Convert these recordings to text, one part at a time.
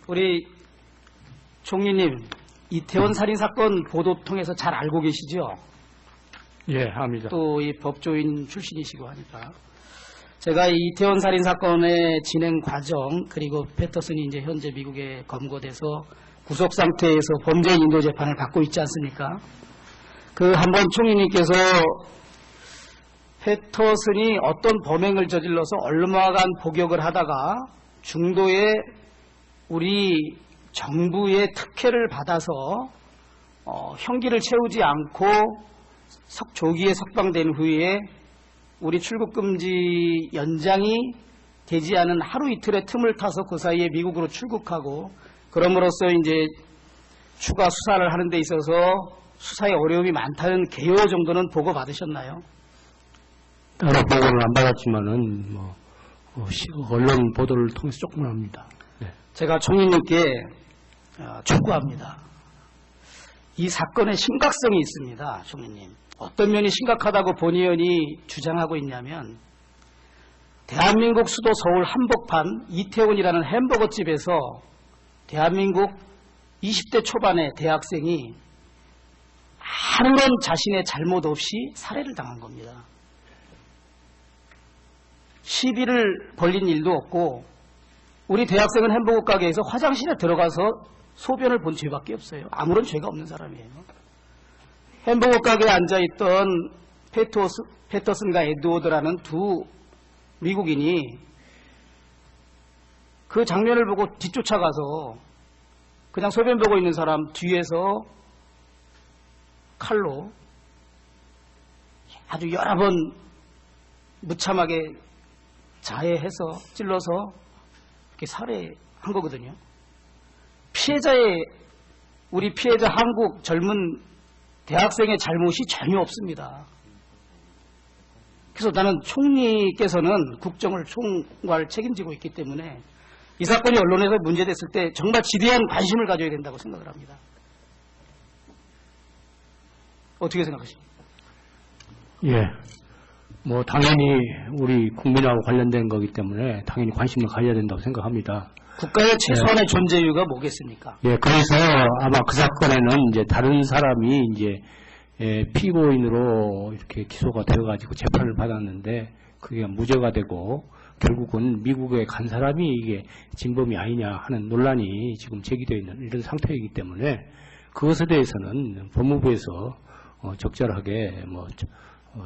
우리 총리님, 이태원 살인사건 보도 통해서 잘 알고 계시죠? 예, 압니다. 또 이 법조인 출신이시고 하니까. 제가 이 이태원 살인사건의 진행 과정, 그리고 패터슨이 이제 현재 미국에 검거돼서 구속 상태에서 범죄인 인도 재판을 받고 있지 않습니까? 그 한번 총리님께서 패터슨이 어떤 범행을 저질러서 얼마간 복역을 하다가 중도에 우리 정부의 특혜를 받아서 형기를 채우지 않고 조기에 석방된 후에 우리 출국금지 연장이 되지 않은 하루 이틀의 틈을 타서 그 사이에 미국으로 출국하고 그럼으로써 이제 추가 수사를 하는 데 있어서 수사에 어려움이 많다는 개요 정도는 보고 받으셨나요? 따로 보고를 안 받았지만은 언론 보도를 통해서 조금 합니다. 네. 제가 총리님께 촉구합니다. 이 사건의 심각성이 있습니다, 총리님. 어떤 면이 심각하다고 본의원이 주장하고 있냐면 대한민국 수도 서울 한복판 이태원이라는 햄버거집에서 대한민국 20대 초반의 대학생이 아무런 자신의 잘못 없이 살해를 당한 겁니다. 시비를 벌린 일도 없고 우리 대학생은 햄버거 가게에서 화장실에 들어가서 소변을 본 죄밖에 없어요. 아무런 죄가 없는 사람이에요. 햄버거 가게에 앉아있던 패터슨과 에드워드라는 두 미국인이 그 장면을 보고 뒤쫓아가서 그냥 소변 보고 있는 사람 뒤에서 칼로 아주 여러 번 무참하게 자해해서 찔러서 이렇게 살해한 거거든요. 우리 피해자 한국 젊은 대학생의 잘못이 전혀 없습니다. 그래서 나는 총리께서는 국정을 총괄 책임지고 있기 때문에 이 사건이 언론에서 문제됐을 때 정말 지대한 관심을 가져야 된다고 생각을 합니다. 어떻게 생각하십니까? 예. 당연히 우리 국민하고 관련된 거기 때문에 당연히 관심을 가져야 된다고 생각합니다. 국가의 최소한의 존재 이유가 뭐겠습니까? 예, 그래서 아마 그 사건에는 이제 다른 사람이 이제 피고인으로 이렇게 기소가 되어가지고 재판을 받았는데 그게 무죄가 되고 결국은 미국에 간 사람이 이게 진범이 아니냐 하는 논란이 지금 제기되어 있는 이런 상태이기 때문에 그것에 대해서는 법무부에서 적절하게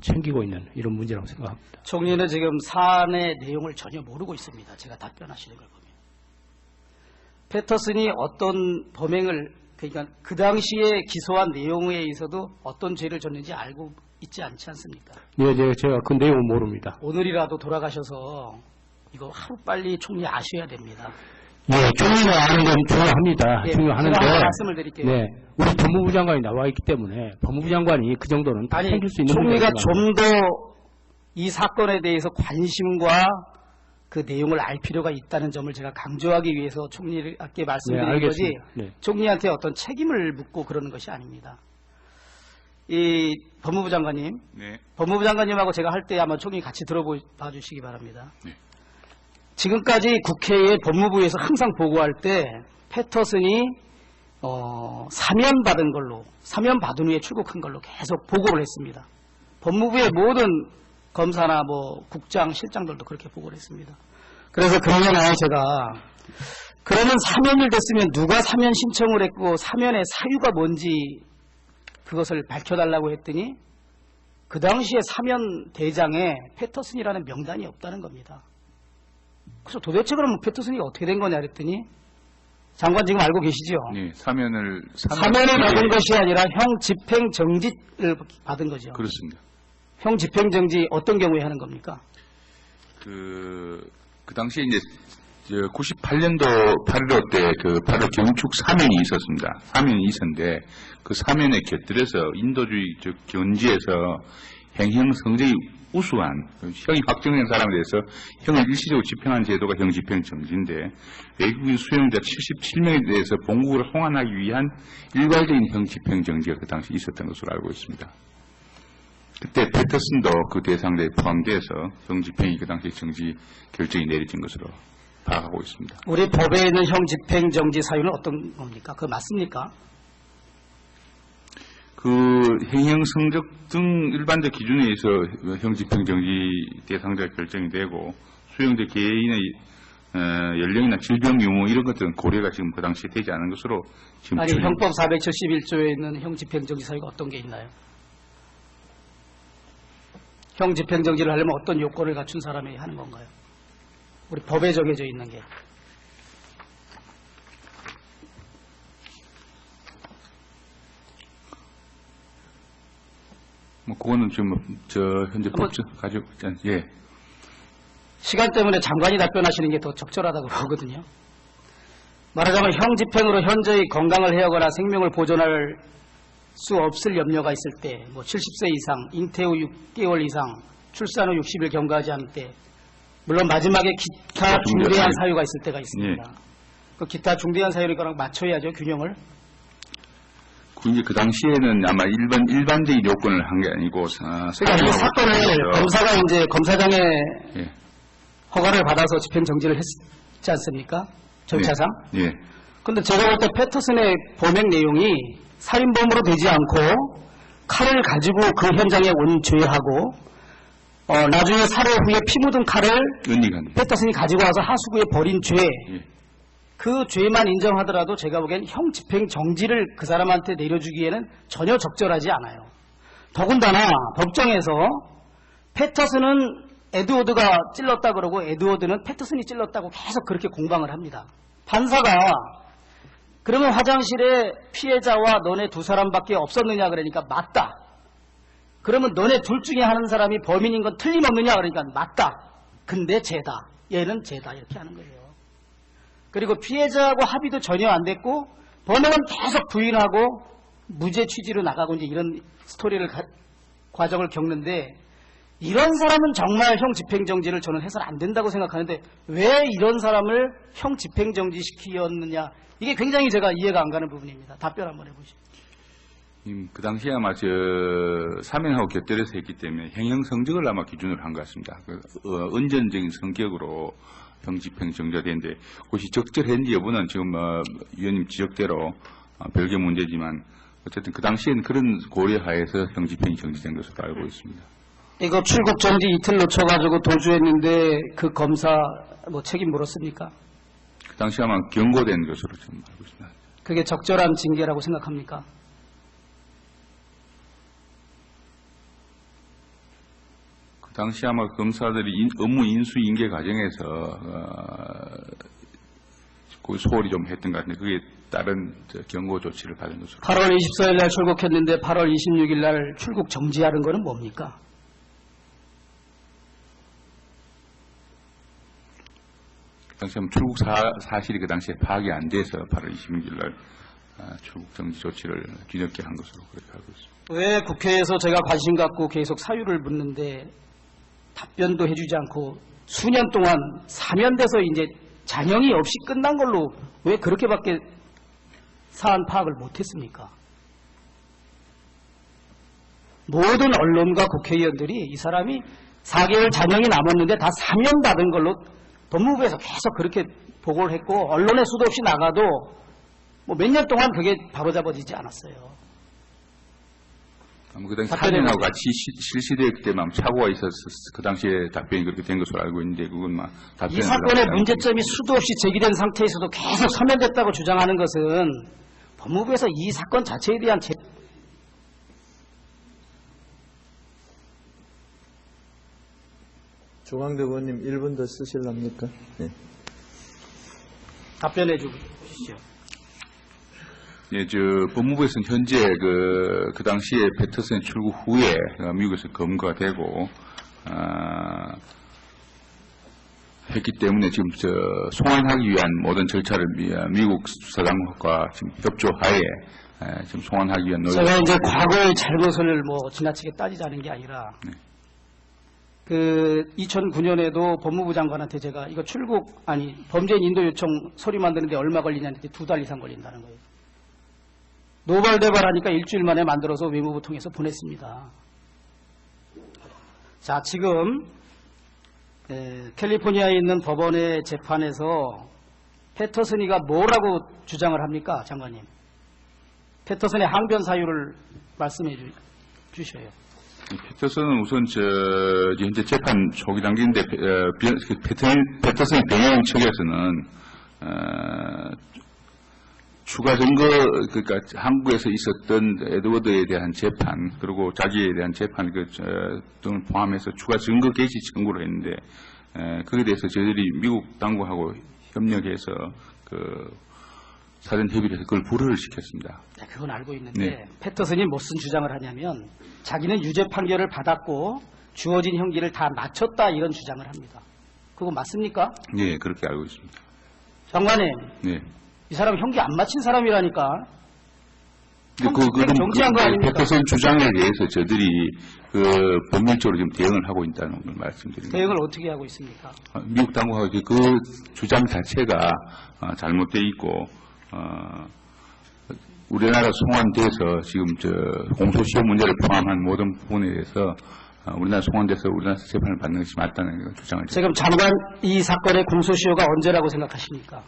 챙기고 있는 이런 문제라고 생각합니다. 총리는 지금 사안의 내용을 전혀 모르고 있습니다. 제가 답변하시는 걸 보면. 패터슨이 어떤 범행을 그러니까 그 당시에 기소한 내용에 있어도 어떤 죄를 졌는지 알고 있지 않지 않습니까? 네, 제가 그 내용은 모릅니다. 오늘이라도 돌아가셔서 이거 하루빨리 총리 아셔야 됩니다. 예, 총리가 아는 건 중요합니다. 예, 중요하는데. 제가 말씀을 드릴게요. 네, 우리 법무부 장관이 나와 있기 때문에 법무부 장관이 그 정도는 다 챙길 수 있는 총리가 문제라고 좀 더 이 사건에 대해서 관심과 그 내용을 알 필요가 있다는 점을 제가 강조하기 위해서 총리께 말씀드린 거지 네. 총리한테 어떤 책임을 묻고 그러는 것이 아닙니다. 이 법무부 장관님, 네. 법무부 장관님하고 제가 할 때 아마 총리 같이 들어봐 주시기 바랍니다. 네. 지금까지 국회에 법무부에서 항상 보고할 때 패터슨이 사면 받은 후에 출국한 걸로 계속 보고를 했습니다. 법무부의 모든 검사나 국장, 실장들도 그렇게 보고를 했습니다. 그래서 그러면은 제가 그러면 사면일 됐으면 누가 사면 신청을 했고 사면의 사유가 뭔지 그것을 밝혀달라고 했더니 그 당시에 사면 대장에 패터슨이라는 명단이 없다는 겁니다. 그래서 도대체 그러면 패터슨이 어떻게 된 거냐 그랬더니 장관 지금 알고 계시죠? 네, 사면을 받은 것이 아니라 형 집행정지를 받은 거죠. 그렇습니다. 형 집행정지 어떤 경우에 하는 겁니까? 그 당시에 이제 98년도 8.15 때 그 바로 경축 사면이 있었습니다. 사면이 있었는데 그 사면에 곁들여서 인도주의 견지에서 행형 성적이 우수한 형이 확정된 사람에 대해서 형을 일시적으로 집행한 제도가 형 집행정지인데 외국인 수용자 77명에 대해서 본국으로 송환하기 위한 일괄적인 형 집행정지가 그 당시 있었던 것으로 알고 있습니다. 그때 패터슨도 그 대상자에 포함돼서 형 집행이 그 당시 정지 결정이 내려진 것으로 파악하고 있습니다. 우리 법에 있는 형 집행정지 사유는 어떤 겁니까? 그거 맞습니까? 그 행형 성적 등 일반적 기준에 의해서 형 집행정지 대상자가 결정이 되고 수용자 개인의 연령이나 질병 유무 이런 것들은 고려가 지금 그 당시에 되지 않은 것으로 지금 아니 형법 471조에 있는 형 집행정지 사유가 어떤 게 있나요? 형 집행정지를 하려면 어떤 요건을 갖춘 사람이 하는 건가요? 우리 법에 정해져 있는 게. 뭐 그거는 지금 현재 법적 가지고 예. 시간 때문에 장관이 답변하시는 게 더 적절하다고 보거든요. 말하자면 형 집행으로 현저히 건강을 해하거나 생명을 보존할 수 없을 염려가 있을 때, 뭐 70세 이상, 잉태 후 6개월 이상, 출산 후 60일 경과하지 않을 때, 물론 마지막에 기타 중대한 사유가 있을 때가 있습니다. 예. 그 기타 중대한 사유랑 맞춰야죠, 균형을. 이제 그 당시에는 아마 일반적인 요건을 한 게 아니고 그러니까 이 사건을 검사가 이제 검사장의 예. 허가를 받아서 집행정지를 했지 않습니까? 절차상. 예. 근데 제가 볼 때 패터슨의 범행 내용이 살인범으로 되지 않고 칼을 가지고 그 현장에 원죄하고 나중에 살해 후에 피 묻은 칼을 패터슨이 가지고 와서 하수구에 버린 죄. 예. 그 죄만 인정하더라도 제가 보기엔 형 집행정지를 그 사람한테 내려주기에는 전혀 적절하지 않아요. 더군다나 법정에서 패터슨은 에드워드가 찔렀다 그러고 에드워드는 패터슨이 찔렀다고 계속 그렇게 공방을 합니다. 판사가 그러면 화장실에 피해자와 너네 두 사람밖에 없었느냐 그러니까 맞다. 그러면 너네 둘 중에 하는 사람이 범인인 건 틀림없느냐 그러니까 맞다. 근데 쟤다. 얘는 쟤다. 이렇게 하는 거예요. 그리고 피해자하고 합의도 전혀 안 됐고 범행은 계속 부인하고 무죄 취지로 나가고 이제 이런 스토리를 과정을 겪는데 이런 사람은 정말 형 집행정지를 저는 해서는 안 된다고 생각하는데 왜 이런 사람을 형 집행정지 시키었느냐 이게 굉장히 제가 이해가 안 가는 부분입니다. 답변 한번 해보시죠. 그 당시에 아마 사면하고 곁들여서 했기 때문에 행형 성적을 아마 기준으로 한 것 같습니다. 은전적인 성격으로 형 집행정지가 되는데 그것이 적절했는지 여부는 지금 위원님 지적대로 별개 문제지만 어쨌든 그 당시에는 그런 고려하에서 형 집행이 정지된 것으로 알고 있습니다. 이거 출국 정지 이틀 놓쳐가지고 도주했는데 그 검사 뭐 책임 물었습니까? 그 당시 아마 경고된 것으로 지금 알고 있습니다. 그게 적절한 징계라고 생각합니까? 그 당시 아마 검사들이 업무 인수 인계 과정에서 그 소홀히 좀 했던 것 같은데 그게 다른 경고 조치를 받은 것으로. 8월 24일 날 출국했는데 8월 26일 날 출국 정지하는 거는 뭡니까? 당시 출국 사실이 그 당시에 파악이 안 돼서 8월 26일 날 출국 정지 조치를 뒤늦게 한 것으로 그렇게 알고 있습니다. 왜 국회에서 제가 관심 갖고 계속 사유를 묻는데 답변도 해주지 않고 수년 동안 사면돼서 이제 잔영이 없이 끝난 걸로 왜 그렇게밖에 사안 파악을 못했습니까? 모든 언론과 국회의원들이 이 사람이 4개월 잔영이 남았는데 다 사면 받은 걸로 법무부에서 계속 그렇게 보고를 했고 언론에 수도 없이 나가도 뭐 몇 년 동안 그게 바로잡아지지 않았어요. 그 당시 사면하고 같이 실시되었기 때문에 착오가 있어서 그 당시에 답변이 그렇게 된 것으로 알고 있는데 그건 막 이 사건의 문제점이 수도 없이 제기된 상태에서도 계속 사면됐다고 주장하는 것은 법무부에서 이 사건 자체에 대한 조광대 의원님 1분 더 쓰실랍니까? 네. 답변해 주시죠. 예, 법무부에서는 현재 그 당시에 패터슨 출국 후에 미국에서 검거가 되고, 했기 때문에 지금 송환하기 위한 모든 절차를 미국 수사당국과 지금 협조하에 지금 송환하기 위한 노력. 제가 이제 과거의 잘못을 뭐 지나치게 따지자는 게 아니라, 네. 2009년에도 법무부 장관한테 제가 이거 범죄인 인도 요청 서류 만드는데 얼마 걸리냐 했는데 2달 이상 걸린다는 거예요. 노발대발하니까 일주일 만에 만들어서 외무부 통해서 보냈습니다. 자, 지금 캘리포니아에 있는 법원의 재판에서 패터슨이가 뭐라고 주장을 합니까, 장관님? 패터슨의 항변 사유를 말씀해 주셔요. 패터슨은 우선 현재 재판 초기 단계인데 패터슨의 변호인 측에서는 추가 증거, 그러니까 한국에서 있었던 에드워드에 대한 재판, 그리고 자기에 대한 재판 등을 포함해서 추가 증거 개시 청구를 했는데, 거기에 대해서 저희들이 미국 당국하고 협력해서 사전 협의를 해서 그걸 불허를 시켰습니다. 네, 그건 알고 있는데 네. 패터슨이 무슨 주장을 하냐면 자기는 유죄 판결을 받았고 주어진 형기를 다 마쳤다 이런 주장을 합니다. 그거 맞습니까? 네, 그렇게 알고 있습니다. 장관님, 네. 이 사람 형기 안 마친 사람이라니까. 그런 정치한 거 아닙니까? 패터슨 주장에 대해서 저희들이 법률적으로 지금 대응을 하고 있다는 걸 말씀드립니다. 대응을 어떻게 하고 있습니까? 미국 당국하고 그 주장 자체가 잘못되어 있고 우리나라 송환돼서 지금 공소시효 문제를 포함한 모든 부분에 대해서 우리나라 송환돼서 우리나라에서 재판을 받는 것이 맞다는 주장을 지금 장관 이 사건의 공소시효가 언제라고 생각하십니까?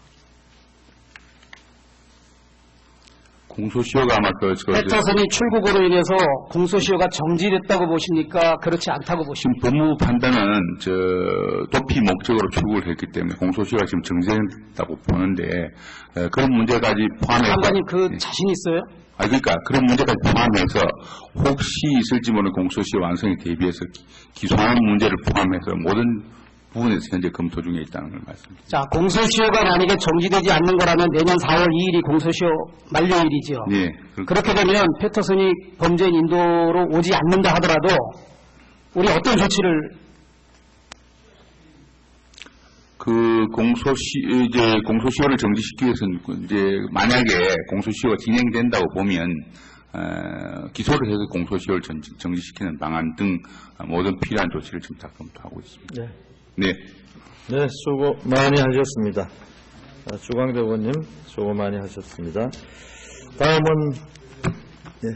공소시효가 아마 패터슨이 출국으로 인해서 공소시효가 정지됐다고 보십니까? 그렇지 않다고 지금 보십니까? 법무부 판단은 도피 목적으로 출국을 했기 때문에 공소시효가 지금 정지됐다고 보는데 그런 문제까지 포함해서 장관님 그 자신 있어요? 그러니까 그런 문제까지 포함해서 혹시 있을지 모르는 공소시효 완성에 대비해서 기소하는 문제를 포함해서 모든 부분에서 현재 검토 중에 있다는 걸 말씀드립니다. 자, 공소시효가 만약에 정지되지 않는 거라면 내년 4월 2일이 공소시효 만료일이지요. 네, 그렇게 되면 패터슨이 범죄인 인도로 오지 않는다 하더라도 우리 어떤 조치를 공소시효를 정지시키기 위해서는 만약에 공소시효가 진행된다고 보면 기소를 해서 공소시효를 정지시키는 방안 등 모든 필요한 조치를 지금 다 검토하고 있습니다. 네. 네. 네, 수고 많이 하셨습니다. 주광대 의원님 수고 많이 하셨습니다. 다음은 네.